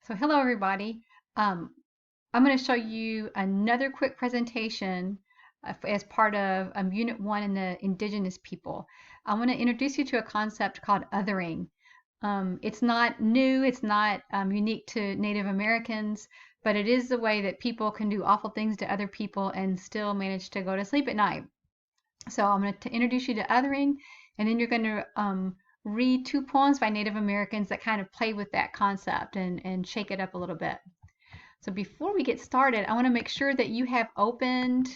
So hello everybody. I'm going to show you another quick presentation as part of Unit 1 in the Indigenous People. I want to introduce you to a concept called othering. It's not new, it's not unique to Native Americans, but it is the way that people can do awful things to other people and still manage to go to sleep at night. So I'm going to introduce you to othering, and then you're going to read two poems by Native Americans that kind of play with that concept and shake it up a little bit. So before we get started, I want to make sure that you have opened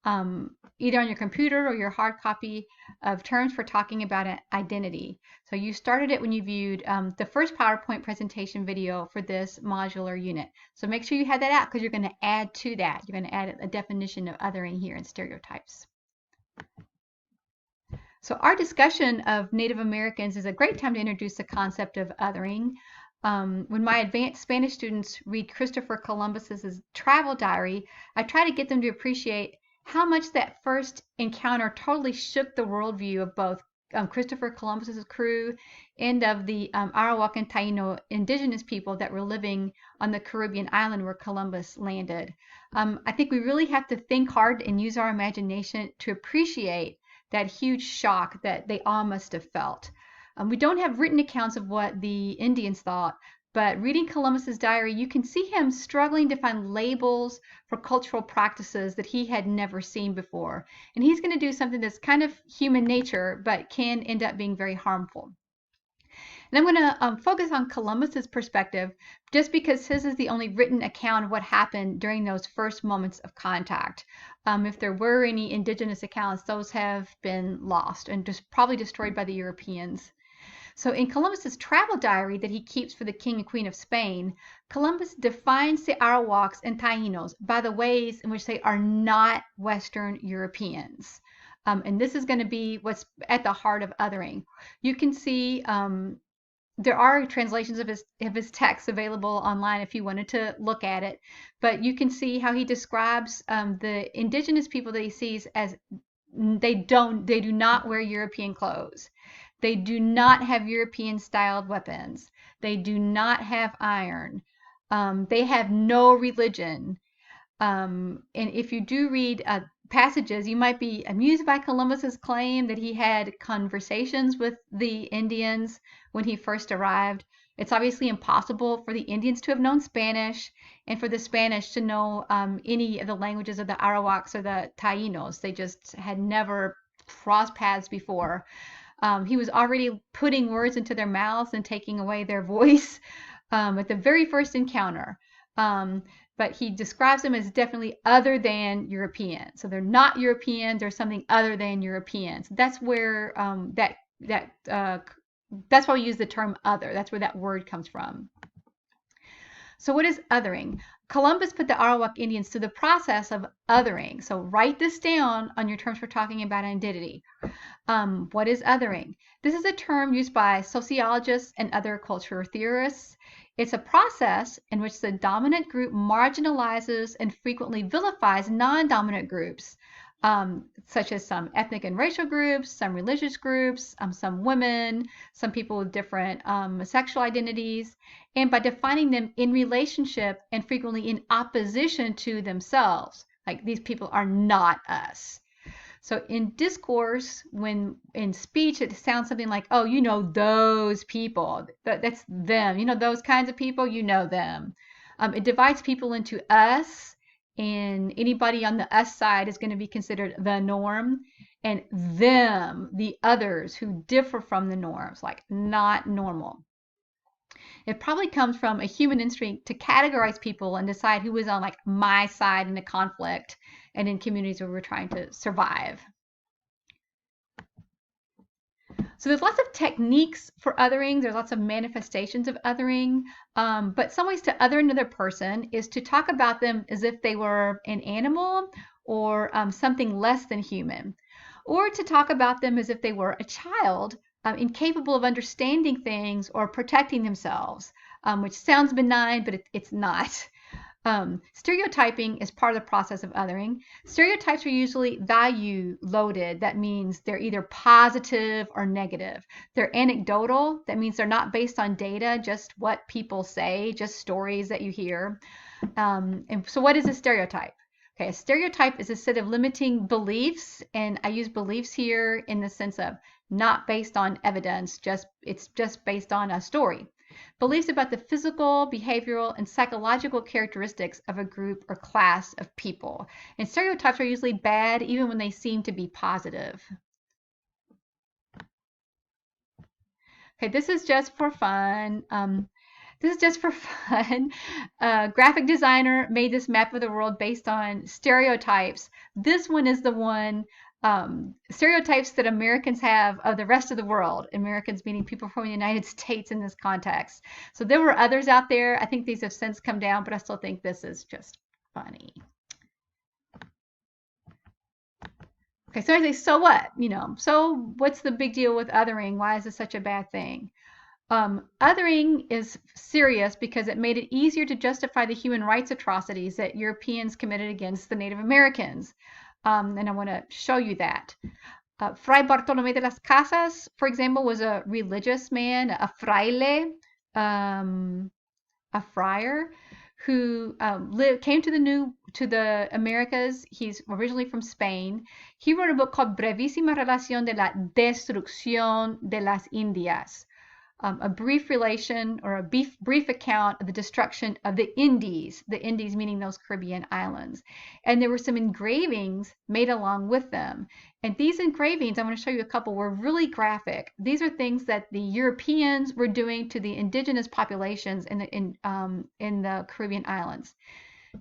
either on your computer or your hard copy of Terms for Talking About Identity. So you started it when you viewed the first PowerPoint presentation video for this modular unit. So make sure you have that out because you're going to add to that. You're going to add a definition of othering here and stereotypes. So our discussion of Native Americans is a great time to introduce the concept of othering. When my advanced Spanish students read Christopher Columbus's travel diary, I try to get them to appreciate how much that first encounter totally shook the worldview of both Christopher Columbus's crew and of the Arawak and Taino indigenous people that were living on the Caribbean island where Columbus landed. I think we really have to think hard and use our imagination to appreciate that huge shock that they all must have felt. We don't have written accounts of what the Indians thought, but reading Columbus's diary, you can see him struggling to find labels for cultural practices that he had never seen before. And he's going to do something that's kind of human nature, but can end up being very harmful. And I'm going to focus on Columbus's perspective just because his is the only written account of what happened during those first moments of contact. If there were any indigenous accounts, those have been lost and just probably destroyed by the Europeans. So in Columbus's travel diary that he keeps for the King and Queen of Spain, Columbus defines the Arawaks and Tainos by the ways in which they are not Western Europeans. And this is going to be what's at the heart of othering. You can see there are translations of his text available online if you wanted to look at it, but you can see how he describes the indigenous people that he sees as they do not wear European clothes. They do not have European styled weapons. They do not have iron. They have no religion. And if you do read passages, you might be amused by Columbus's claim that he had conversations with the Indians when he first arrived. It's obviously impossible for the Indians to have known Spanish and for the Spanish to know any of the languages of the Arawaks or the Tainos. They just had never crossed paths before. He was already putting words into their mouths and taking away their voice at the very first encounter. But he describes them as definitely other than European. So they're not Europeans, they're something other than Europeans. That's where that's why we use the term other. That's where that word comes from. So what is othering? Columbus put the Arawak Indians through the process of othering. So write this down on your terms for talking about identity. What is othering? This is a term used by sociologists and other cultural theorists. It's a process in which the dominant group marginalizes and frequently vilifies non-dominant groups, such as some ethnic and racial groups, some religious groups, some women, some people with different sexual identities, and by defining them in relationship and frequently in opposition to themselves. Like, these people are not us. So in discourse, when in speech, it sounds something like, oh, you know, those people, that's them, you know, those kinds of people, you know them. It divides people into us, and anybody on the us side is going to be considered the norm, and them, the others who differ from the norms, like not normal. It probably comes from a human instinct to categorize people and decide who is on like my side in a conflict and in communities where we're trying to survive. So there's lots of techniques for othering. There's lots of manifestations of othering. But some ways to other another person is to talk about them as if they were an animal or something less than human, or to talk about them as if they were a child, incapable of understanding things or protecting themselves, which sounds benign, but it's not. Stereotyping is part of the process of othering. Stereotypes are usually value loaded. That means they're either positive or negative. They're anecdotal. That means they're not based on data, just what people say, just stories that you hear. And so, what is a stereotype? Okay, a stereotype is a set of limiting beliefs, and I use beliefs here in the sense of not based on evidence, it's just based on a story. Beliefs about the physical, behavioral, and psychological characteristics of a group or class of people. And stereotypes are usually bad even when they seem to be positive. Okay, this is just for fun. This is just for fun. A graphic designer made this map of the world based on stereotypes. This one is the one, stereotypes that Americans have of the rest of the world. Americans meaning people from the United States in this context. So there were others out there. I think these have since come down, but I still think this is just funny. Okay, so I say, so what? So what's the big deal with othering? Why is this such a bad thing? Othering is serious because it made it easier to justify the human rights atrocities that Europeans committed against the Native Americans. And I want to show you that. Fray Bartolomé de las Casas, for example, was a religious man, a fraile, a friar, who came to the Americas. He's originally from Spain. He wrote a book called Brevísima Relación de la Destrucción de las Indias. A brief relation or a brief account of the destruction of the Indies meaning those Caribbean islands. And there were some engravings made along with them. And these engravings, I'm going to show you a couple, were really graphic. These are things that the Europeans were doing to the indigenous populations in the Caribbean islands.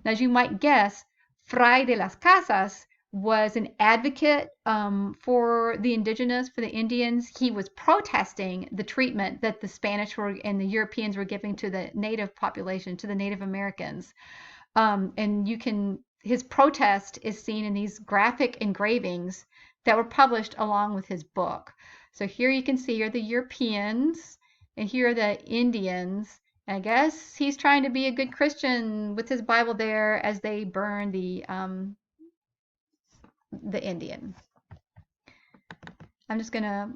Now, as you might guess, Fray de las Casas was an advocate for the indigenous, for the Indians. He was protesting the treatment that the Spanish and the Europeans were giving to the native population, to the Native Americans. And his protest is seen in these graphic engravings that were published along with his book. So here you can see here the Europeans, and here are the Indians. I guess he's trying to be a good Christian with his Bible there as they burn the Indian. I'm just going to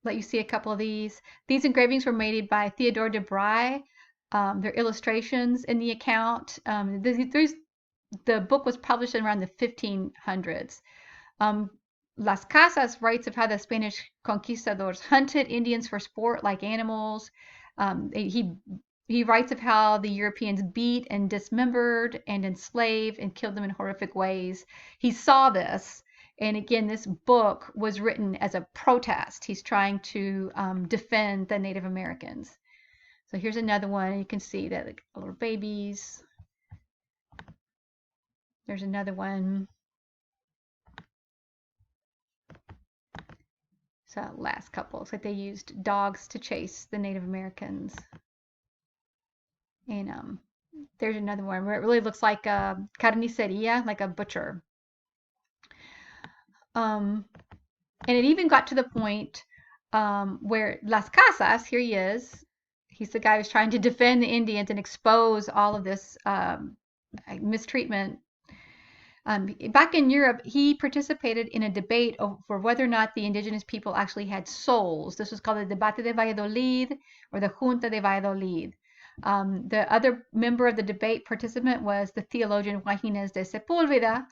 let you see a couple of these. These engravings were made by Theodore de Bry. They're illustrations in the account. The book was published in around the 1500s. Las Casas writes of how the Spanish conquistadors hunted Indians for sport like animals. He writes of how the Europeans beat and dismembered and enslaved and killed them in horrific ways. He saw this, and again, this book was written as a protest. He's trying to defend the Native Americans. So here's another one. You can see that like little babies. There's another one. So last couple. It's like they used dogs to chase the Native Americans. And there's another one where it really looks like a carniceria, like a butcher. And it even got to the point where Las Casas, here he is, he's the guy who's trying to defend the Indians and expose all of this mistreatment. Back in Europe, he participated in a debate over whether or not the indigenous people actually had souls. This was called the Debate de Valladolid, or the Junta de Valladolid. The other member of the debate participant was the theologian Juan Gines de Sepúlveda,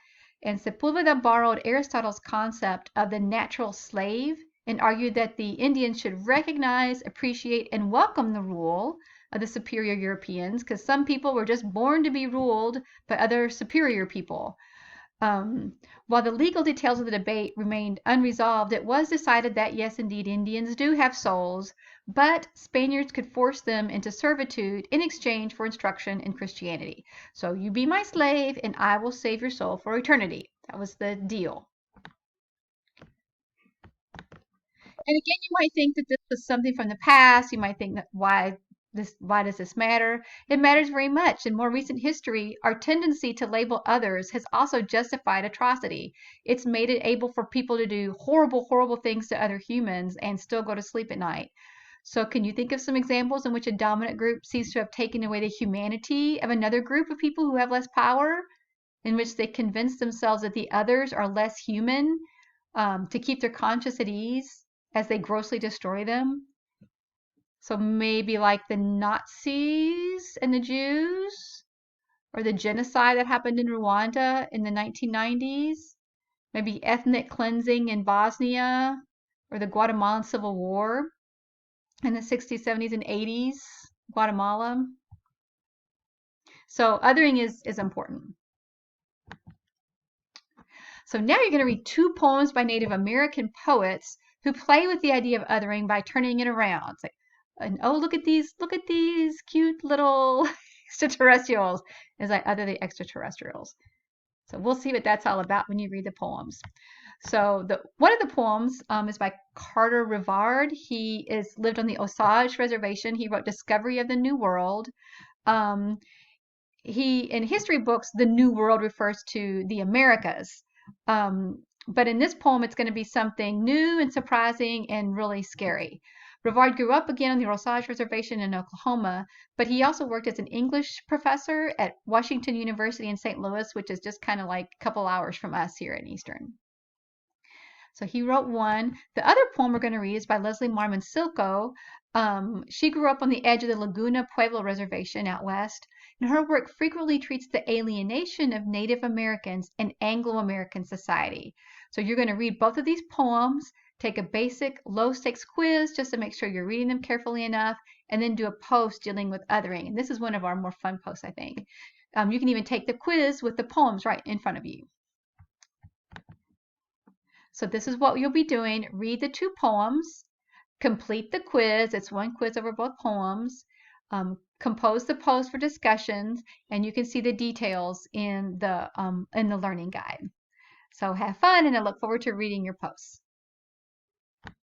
and Sepúlveda borrowed Aristotle's concept of the natural slave and argued that the Indians should recognize, appreciate, and welcome the rule of the superior Europeans, because some people were just born to be ruled by other superior people. While the legal details of the debate remained unresolved, it was decided that yes, indeed, Indians do have souls, but Spaniards could force them into servitude in exchange for instruction in Christianity. So you be my slave and I will save your soul for eternity. That was the deal. And again, you might think that this was something from the past. You might think that why does this matter? It matters very much. In more recent history, our tendency to label others has also justified atrocity. It's made it able for people to do horrible, horrible things to other humans and still go to sleep at night. So can you think of some examples in which a dominant group seems to have taken away the humanity of another group of people who have less power, in which they convince themselves that the others are less human, to keep their conscience at ease as they grossly destroy them? So maybe like the Nazis and the Jews, or the genocide that happened in Rwanda in the 1990s, maybe ethnic cleansing in Bosnia, or the Guatemalan Civil War in the 60s, 70s, and 80s, Guatemala. So othering is important. So now you're going to read two poems by Native American poets who play with the idea of othering by turning it around. It's like, and oh, look at these cute little extraterrestrials as I other the extraterrestrials. So we'll see what that's all about when you read the poems. So one of the poems is by Carter Rivard. He is lived on the Osage Reservation. He wrote Discovery of the New World. He in history books, the New World refers to the Americas. But in this poem, it's going to be something new and surprising and really scary. Rivard grew up again on the Osage Reservation in Oklahoma, but he also worked as an English professor at Washington University in St. Louis, which is just kind of like a couple hours from us here in Eastern. So he wrote one. The other poem we're going to read is by Leslie Marmon Silko. She grew up on the edge of the Laguna Pueblo Reservation out west, and her work frequently treats the alienation of Native Americans in Anglo-American society. So you're going to read both of these poems, take a basic low-stakes quiz just to make sure you're reading them carefully enough, and then do a post dealing with othering. And this is one of our more fun posts, I think. You can even take the quiz with the poems right in front of you. So this is what you'll be doing. Read the two poems, complete the quiz. It's one quiz over both poems. Compose the post for discussions, and you can see the details in the learning guide. So have fun, and I look forward to reading your posts.